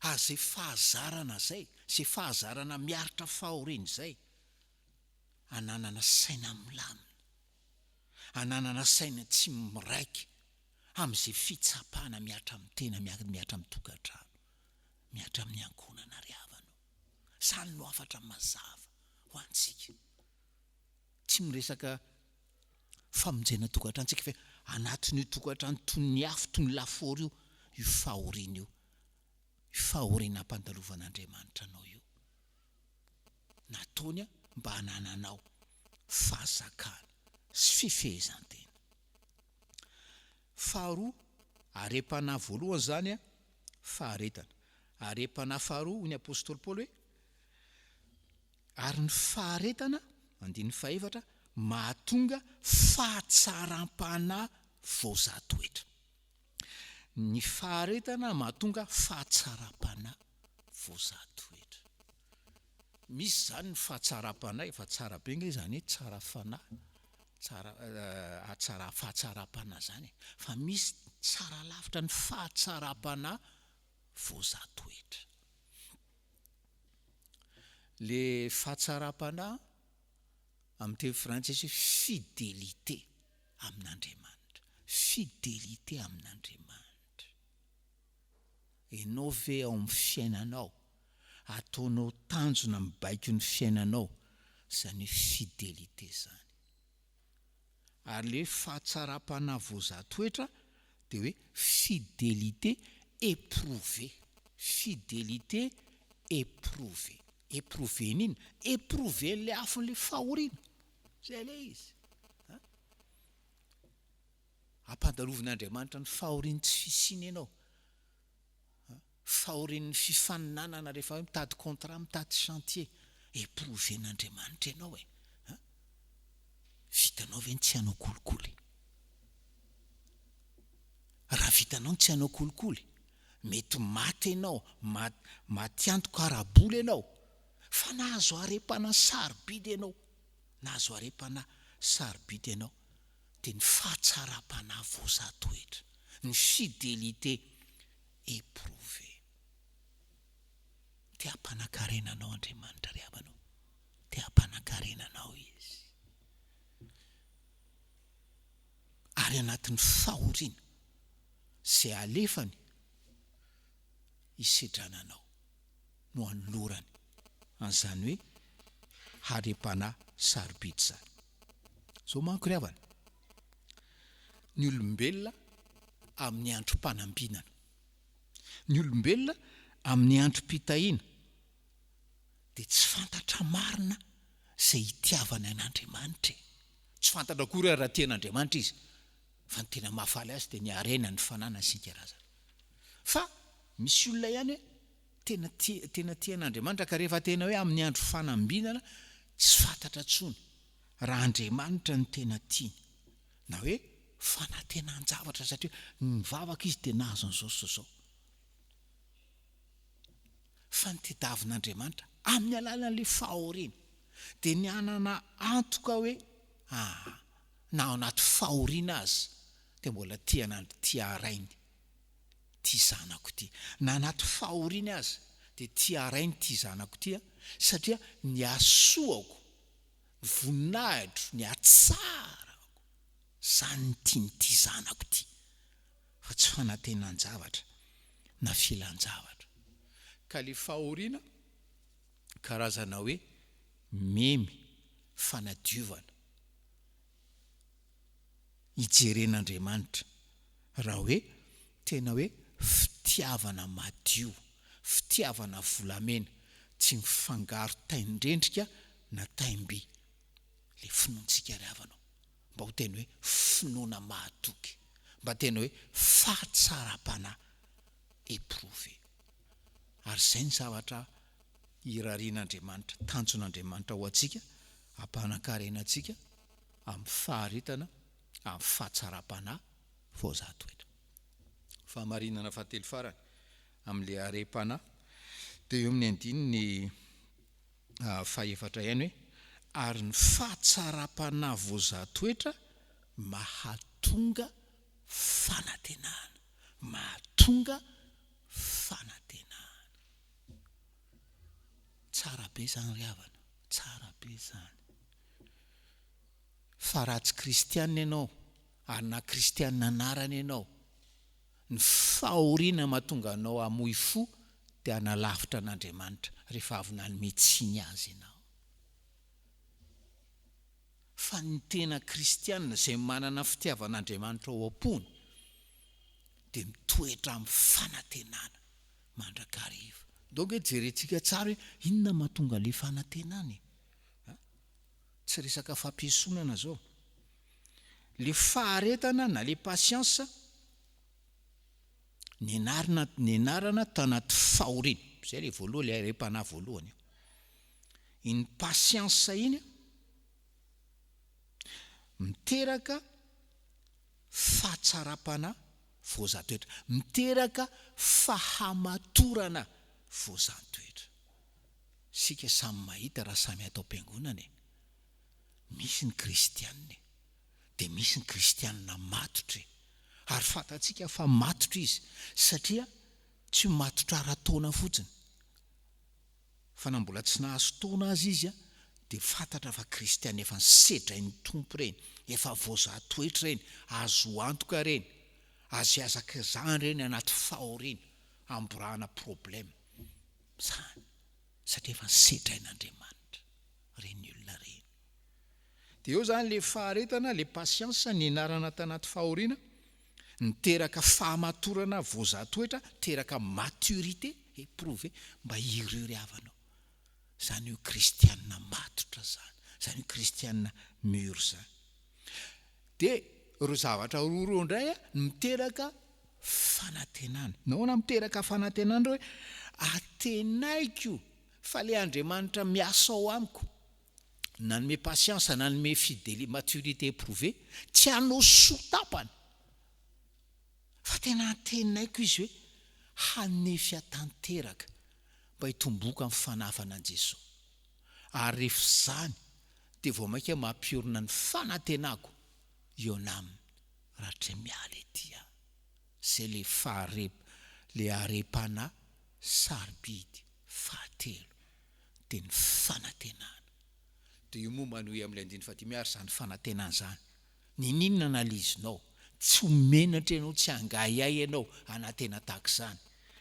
Zay fahazarana zay, zay fahazarana miaritra fahoriana zay, ananana saina milamina, ananana saina tsy miraika amin'izay fitsapana miatra amin'ny tena, miatra amin'ny tokantrano, miatra amin'ny ankonana ry havana. Zany no afatra mazava ho antsika. Tsy miresaka famonjena tokantrano tsika fa anatin'io tokantrano toy ny afo, toy ny lafaoro io fahoriana io, fahoriana ampandalovan'Andriamanitra anao io, nataony mba hanananao fahazakana sy fifehezan-tena. Faharoa, arem-panahy voalohany zany faharetana. Arem-panahy faharoa, ny apôstôly Paoly hoe Ary ny faharetana, andiny faefatra, mahatonga fahatsaram-panahy voazatoetra. Ny faharetana mahatonga fahatsaram-panahy voazatoetra. Misy zany ny fahatsaram-panahy, efa tsara be nge zany hoe tsara fanahy, tsara fahatsaram-panahy zany. Fa misy tsara lavitra ny fahatsaram-panahy voazatoetra. Le fahatsaram-panahy amin'ny teny frantsay fidélité amin'Andriamanitra. Fidélité amin'Andriamanitra. Ianao ve ao amin'ny fiainanao ataonao tanjona mibaiko ny fiainanao, zany fidélité zany. Ary le fahatsaram-panahy voazatoetra de hoe fidélité éprouvée. Fidélité éprouvée. Éprouvé nini? Éprouvé le afon'le fahoriana. Zay le izy. Ampadarovin'Andriamanitra ny fahoriany tsy fisiny ianao. Fahorian'ny fifaninanana rehefa hoe mitady contrat, mitady chantier. Éprouvén'Andriamanitra ianao e. Vitanao ve ny tsy hanao kolikoly? Raha vitanao ny tsy hanao kolikoly, mety maty ianao, maty antoka arabola ianao. Fa nahazo arepana sarobidy ianao. Nahazo arepana sarobidy ianao. De ny fahatsaram-panahy voazatoetra. Ny fidélité éprouvée. Te hampanankarenanao Andriamanitra ry havanao. Te hampanankarenanao izy. Ary anatin'ny fahoriana zay alefany isedrananao no anolorany an'izany hoe harepana sarobidy zany. So manko ry havana, ny olombelona amin'ny androm-panambinana, ny olombelona amin'ny androm-pitahiana de tsy fantatra marina zay itiavana an'Andriamanitra. Tsy fantatra kory raha tian'Andriamanitra izy. Fa ny tena mahafaly azy de ny arena ny fanana sika razana. Fa misy olona ihany hoe tena tian'Andriamanitra ka rehefa tena hoe amin'ny andro fanambinana tsy fantatra tsony raha Andriamanitra ny tena tiany. Na hoe fanatenan-javatra satria nivavaka izy de nahazo an'izao sy zao. Fa ny tediavin'Andriamanitra amin'ny alalan'le fahoriana de ny anana antoka hoe na ao anaty fahoriana azy de mbola tia arainy tia zanako ity. Na anaty fahoriana azy de tia arainy tia zanako ity, satria ny asoako, ny voninahitro, ny atsarako, zany ny tianyty zanako ity. Fa tsy fanatenan-javatra na filan-javatra. Ka le fahoriana karazana hoe memy fanadiovana ijeren'Andriamanitra raha hoe tena hoe fitiavana madio, fitiavana volamena, tsy mifangaro taindrendrika na taimby. Le finoantsika ry havanao mba ho tena hoe finoana mahatoky, mba tena hoe fahatsaram-panahy éprouvé. Ary zay ny zavatra irarian'Andriamanitra, tanjon'Andriamanitra ho antsika, hampanankarenantsika amin'ny faharetana, amin'ny fahatsaram-panahy voazatoetra. Fahamarinana fahatelo farany amin'le arem-panahy de eo amin'ny andininy fahaefatra ihany hoe ary ny fahatsaram-panahy voazatoetra mahatonga fanantenana. Mahatonga fanantenana. Tsara be zany ry havana, tsara be zany. Fa raha tsy kristianina ianao ary na kristianina anarana ianao, ny fahoriana mahatonga anao hamoy fo de analavitra an'Andriamanitra rehefa avy nanome tsiny azy ianao. Fa ny tena kristianina zay manana fitiavan'Andriamanitra ao am-pony de mitoetra amin'ny fanantenana mandrakariva. Donc jerentsika tsara hoe inona mahatonga le fanantenana? Tsy resaka fampiasonana zao. Le faharetana na le pasiansa ny anarana tanaty fahoriana. Zay le voalohany, le arem-panahy voalohany. iny pasiansa iny miteraka fahatsara-panahy voazan-toetra, miteraka fahamatorana voazan-toetra. Sika samy mahita raha samy atao am-piangonana misy ny kristianina dia misy ny kristianina matotra ary fantatsika fa matotra izy satria tsy matotra ara-taona fotsiny fa na mbola tsy nahazo taona azy izy dia fantatra fa kristianina efa nisedra ny tompo reny, efa voazan-toetra reny, azo antoka reny, azo iazakazahany reny anaty fahoriana amborahana problème zany satria efa nisedra n'Andriamanitra reny olona reny. Dia eo zany le faharetana, le pasiansa ny anarana tanaty fahoriana, niteraka fahamatorana voazan-toetra, teraka maturité éprouvé mba ireo-riavanao. Zany io kristianina matotra zany, zany io kristianina mûr zany. Dia ireo zavatra roa indray miteraka fanantenana. Nahoana miteraka fanantenana hoe atenaiko fa le Andriamanitra miasa ao amiko, nanome pasiansa, nanome fidélité, maturité éprouvée, tsy hanao sotapana fa tena atenaiko izy hoe hanefy atanteraka mba hitomboka amin'ny fanavana an' Jesosy. Ary rehefa zany dia vao maika mampiorina ny fanantenako eo anaminy rahatray miala ety zay le le arepana sarobidy fahatelo dia ny fanantenana. Dia io moa manohy amin'ilay andiny fatimy ary zany fanantenana zany ninona analizinao, tsy homenatra ianao, tsy angayay ianao anantena tahaka izany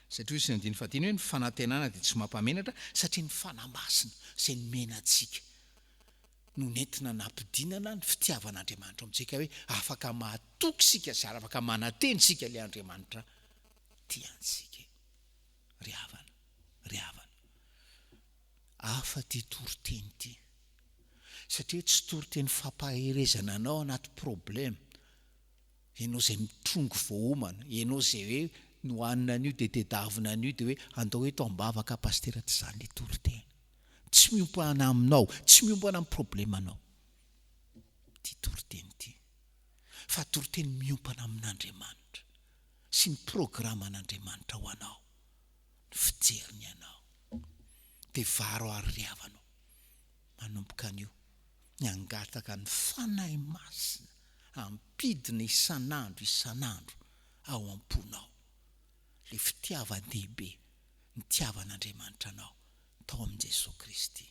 satria sy andiny fatiny hoe ny fanantenana dia tsy mampamenatra satria ny fanamasina izay nomenantsika no nentina nampidinana ny fitiavan'Andriamanitra amintsika hoe afaka mahatoky sika sy afaka mananteny sika ilay Andriamanitra tiantsika. Ry havana afa ty toriteny ty satria tsy toriteny fampaherezana anao anaty problème, ianao zay mitrongo voaomana, ianao zay hoe nohanina an'io dia tedavina an'io dia hoe andao hoe tao ambavaka pastera, tsy zany le toriteny. Tsy miompana aminao, tsy miompana amin'ny problème anao ty toriteny ty, fa toriteny miompana amin'Andriamanitra sy ny programan'Andriamanitra ho anao, ny fijeriny anao. Dia varo ary ry havanao manomboka an'io ny angataka ny fanahy masina ampidina isan'andro ao am-ponao, le fitiavan-dehibe, ny tiavan'Andriamanitra anao tao amin'i Jesosy Kristy.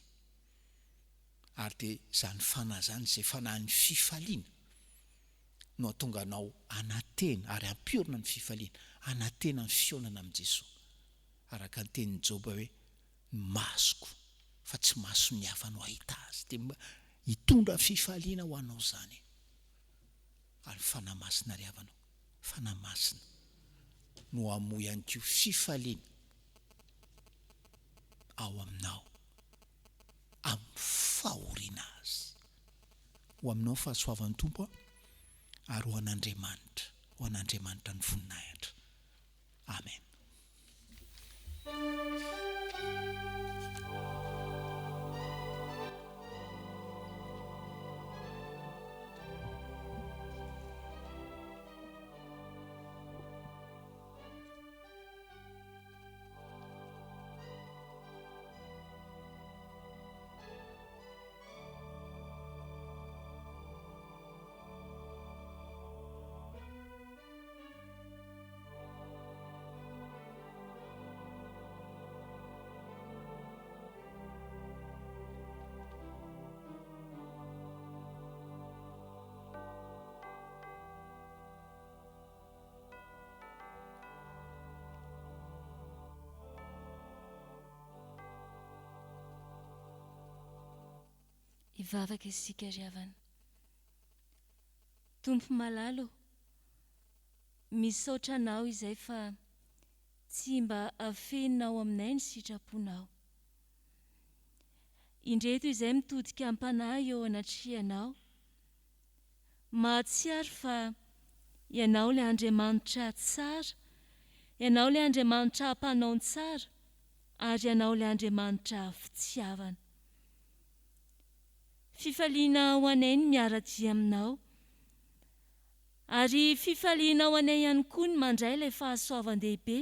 Ary dia zany fanahy zany izay fanahy ny fifaliana no atonga anao anantena ary ampiorina ny fifaliana, anantena ny fionana amin'i Jesosy. Araka ny tenin'ny Joba hoe masoko fa tsy maso ny hafa no ahita azy, dia hitondra fifaliana ho anao zany. Ary fanahy masina ry havanao, fanahy masina no hamoy ihany koa fifaliana ao aminao amin'ny fahoriana azy. Ho aminao fahasoavan'ny tompo ary ho an'Andriamanitra ny voninahitra. Amen. Ivavaka isika ry havana. Tompo malalo, misaotra anao izay fa tsy mba afeninao aminay ny sitraponao. Indreto izay mitodika am-panahy eo anatrianao, mahatsiaro fa ianao ilay Andriamanitra tsara, ianao ilay Andriamanitra mpanao tsara, ary ianao ilay Andriamanitra fitiavana. fifaliana ho anay ny miara-dia aminao. Ary fifaliana ho anay ihany koa ny mandray ilay fahasoavan-dehibe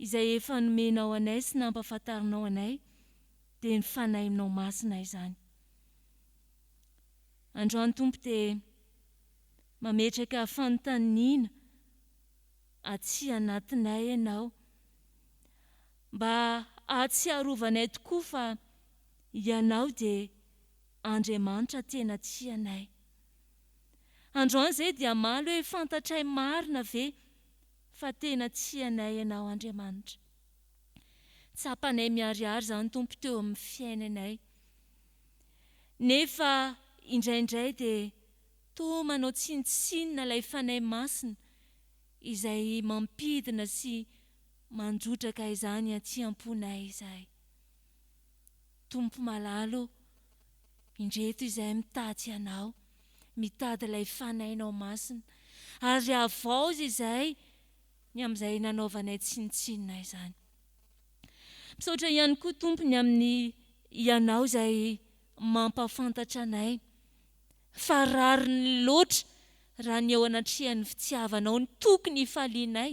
izay efa nomenao anay sy nampahafantarinao anay dia ny fanaiminao masina izany. Androany Tompo dia mametraka fanontaniana atsy anatinay ianao mba ahatsiarovanay tokoa fa ianao dia Andriamanitra tena tianay. Androany izay dia malo hoe fantatray marina ve fa tena tianay ianao Andriamanitra. Tsapanay miariary izany Tompo teo amin'ny fiainanay. Nefa indraindray dia toa manao tsinitsinina ilay fanahy masina izay mampidina sy mandrotraka izany aty am-ponay izay. Tompo malalo, indreto izay mitady anao, mitady ilay fanahinao masina, ary avaozy izay ny amin'izay nanaovanay tsinitsinina izany. Misaotra ihany koa Tompony amin'ny ianao izay mampafantatra anay fa rariny loatra raha ny eo anatrihan'ny fitiavanao ny tokony hifalianay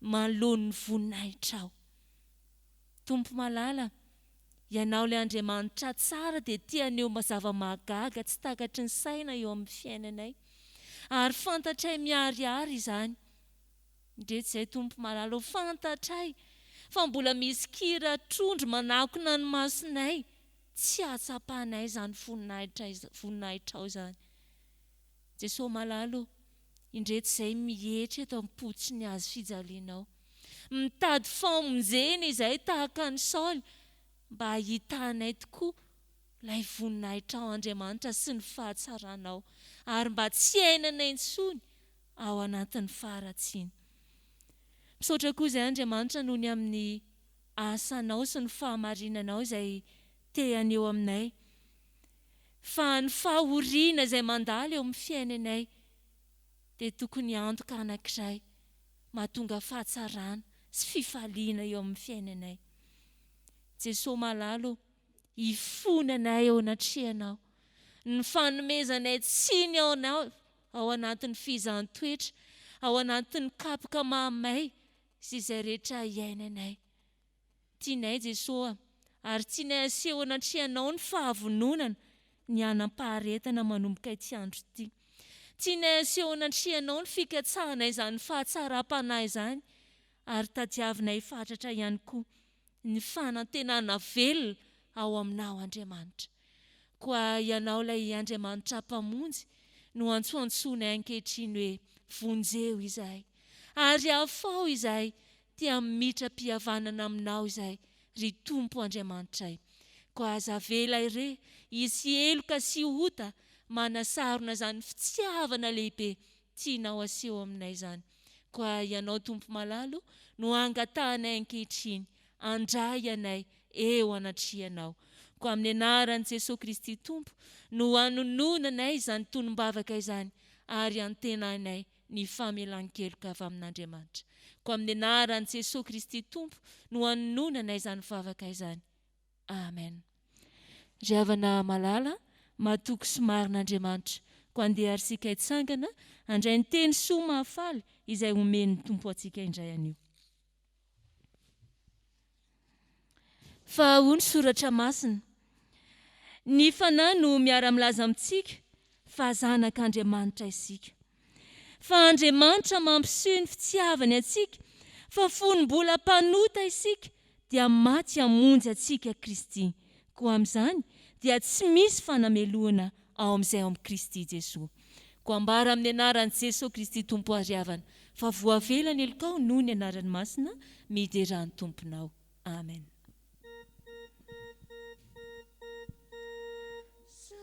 manoloan'ny voninay trao. Tompo malala, ianao ilay Andriamanitra tsara dia tianeo zava-mahagaga tsy takatry ny saina eo amin'ny fiainanay, ary fantatray miariary izany. Indreto izay Tompo malala, fantatray fa mbola misy kira trondro manakona ny masonay, tsy ahatsapahanay izany voninahitra izany. Jesosy malalo, indreto izay mihetra eto am-potry ny azo fijalianao, mitady famonjena izay tahaka ny Saoly mba hitanay tokoa ilay voninahitra ao Andriamanitra sy ny fahatsaranao, ary mba tsy ainanay intsony ao anatin'ny faharatsiana. Misaotra koa izay Andriamanitra noho ny amin'ny asanao sy ny fahamarinanao izay te-aneo aminay, fa ny fahoriana izay mandalo eo amin'ny fiainanay dia tokony antoka anankiray mahatonga fahatsarana sy fifaliana eo amin'ny fiainanay. Jesosy malalo, hifonanay ao anatrihanao, ny fanomezanay tsiny ao anatin'ny fihizan-toetra, ao anatin'ny kapoka mahamay sy izay rehetra iainanay. Tianay Jesosy, ary tianay aseho anatrihanao ny fahavononana, ny anam-paharetana manomboka ity andro ity. Tianay aseho anatrihanao ny fikatsahanay izany fahatsaram-panahy izany, ary tadiavinay fatratra ihany koa ny fanantenana velona ao aminao Andriamanitra. Koa ianao ilay Andriamanitra mpamonjy no antsoantsonay ankehitriny hoe vonjeo izay, ary afao izay tia mitra-pihavanana aminao izay ry Tompo Andriamanitray. Koa aza vela ire isy eloka sy ota manasarona izany fitiavana lehibe tianao aseho aminay izany. Koa ianao Tompo malalo no angatahanay ankehitriny, andray anay eo anatrihanao. Koa amin'ny anaran'i Jesosy Kristy Tompo no hanononanay izany tonom-bavaka izany, ary antenanay ny famelan-keloka avy amin'Andriamanitra. Koa amin'ny anaran'i Jesosy Kristy Tompo no hanononanay izany vavaka izany. Amen. Ry havana malala, mahatoky sy marin'Andriamanitra, koa andeha arsika hitsangana, handray ny teny soa mahafaly izay omen'ny Tompo antsika indray anio. Fa hoy ny soratra masina, ny fanahy no miara-milaza amintsika fa zanak'Andriamanitra isika. Fa Andriamanitra mampiseho ny fitiavany atsika, fa fonom-bola mpanota isika dia maty hamonjy atsika Kristy. Koa amin'izany dia tsy misy fanameloana ao amin'izay ao amin'ny Kristy Jesosy. Koa ambara amin'ny anaran'i Jesosy Kristy Tompo ariavana, fa voavelany elokao noho ny anarany masina, mideran'ny Tomponao. Amen.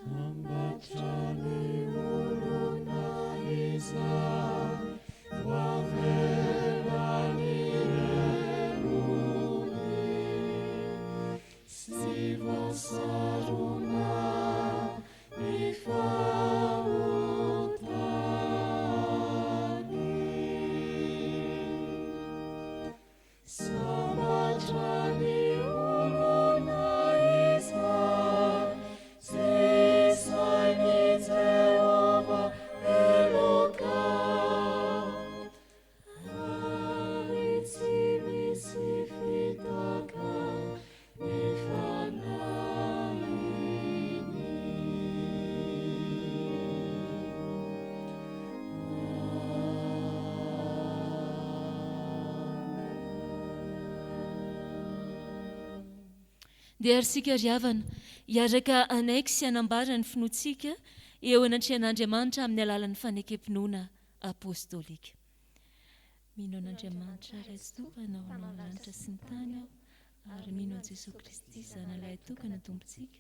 Sambatrany olona izay, voavelany elony, sy voasarona ny fahotany. Sambatrany olona izay, dia ary sika riavana hiaraka anaiky sy anambara ny finoantsika eo anatrehan'Andriamanitra amin'ny alalan'ny fanekempinoana apôstôlika. Mino an'Andriamanitra raitsy tompanao anao ny lanitra sy ny tany aho, ary mino an' Jesosy Kristy zanalay tokana tompontsika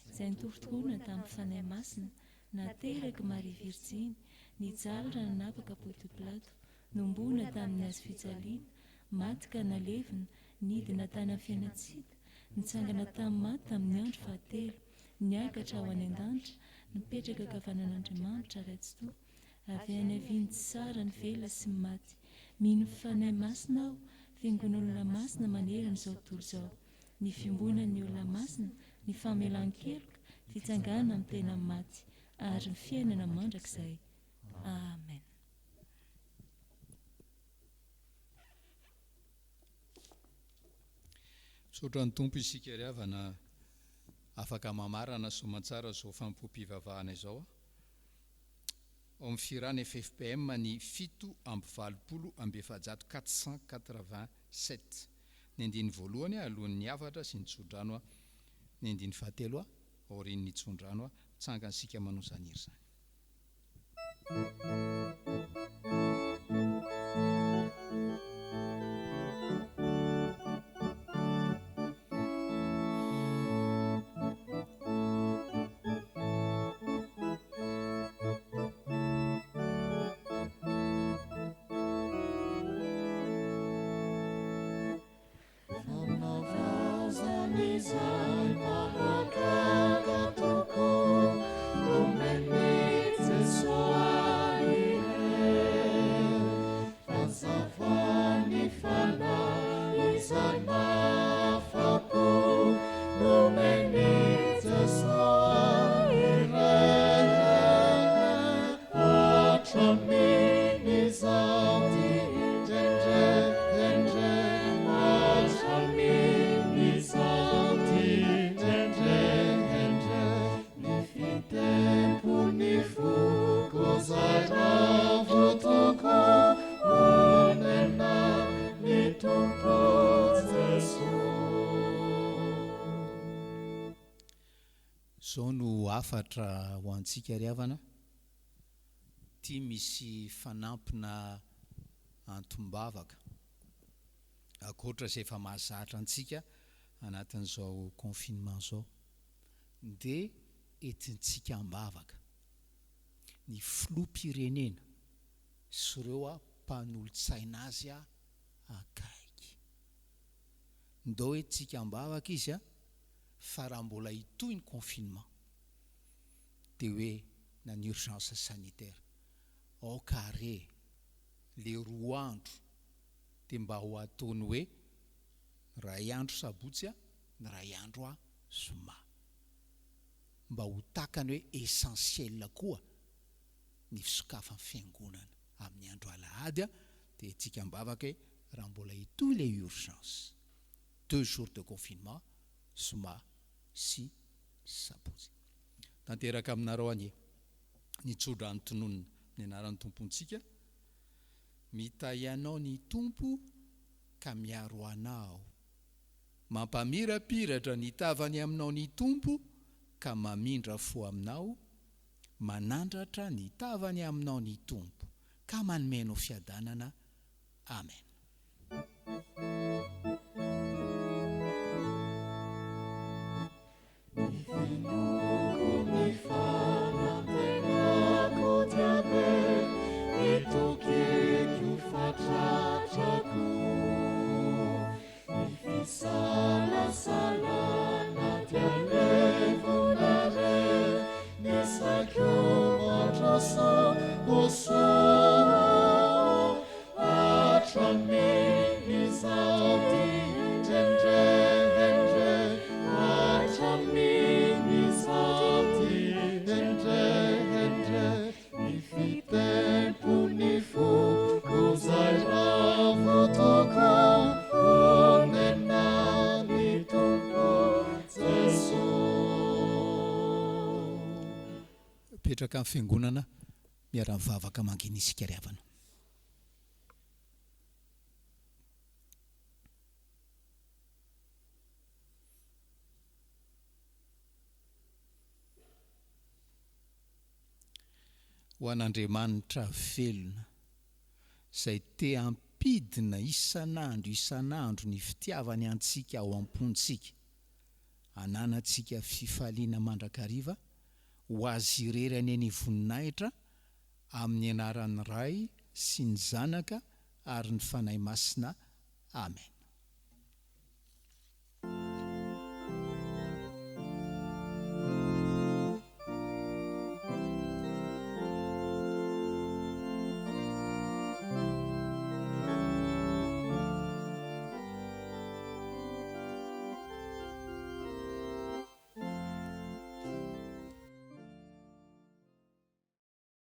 izay nitorotoroana tamin'ny fanahy masina, nateraka Maria Virjiny, nijalona nanapaka Ponto Pilato, nombona tamin'ny hazo fijaliana, maty ka nalevina, nidina tany amin'ny fiainatsika, nitsangana tamin'ny maty tamin'ny andro fahatelo, niakatra ao any an-danitra, nipetraka kavanan'Andriamanitra raitsy toa, avy any aviany tsara ny vela sy ny maty. Mino fanahy masina aho, fiangonan'olona masina manerana izao tontolo izao, ny fimbonan'ny olona masina, ny famelan-keloka, fitsangana amin'ny tena maty, ary ny fiainana mandrakizay. Amen. Misaotra ny tompo isika riavana afaka mamarana soamantsara zao Fanompoam-Pivavahana izao. Ao amin'ny firana Fjkm ny 720/487. Ny andiny voalohany alohan'ny avatra sy nitsodrano ny andiny fahatelo aorian'ny nitsodrano tsangany sika manosaniry izany. Zao no afatra ho antsika riavana, tia misy fanampina antombavaka akoatra izay efa mahazatra antsika anatin'izao confinement zao, dia entintsika ambavaka ny filoham-pirenena sy ireo mpanolotsaina azy akaiky. Ndao entintsika ambavaka izy fa raha mbola hitohy ny confinement dia hoe na ny urgence sanitaire ao carré le 2 andro dia mba ho ataony hoe ray andro sabotsy ny ray andro zoma, mba ho takany hoe essentiel koa ny fisokafan'ny fiangonana amin'ny andro alahady dia tsika mbavaka hoe raha mbola hitohy le urgence 2 jours de confinement zoma sy sabotsy. Tanteraka aminareo anie nitsodra ny tononona ny anaran'ny tompontsika, mitahy anao ny tompo ka miaro anao, mampamirapiratra ny tavany aminao ny tompo ka mamindra fo aminao, manandratra ny tavany aminao ny tompo ka manomenao fiadanana. Amen. Petraka amin'ny fiangonana miara-mivavaka mangina isika riavana. ho an'Andriamanitra velona izay te ampidina isan'andro ny fitiavany antsika ao am-pontsika, ananantsika fifaliana mandrakariva ho azy irery any any voninahitra amin'ny anaran'ny Ray sy ny Zanaka ary ny Fanahy Masina. Amen.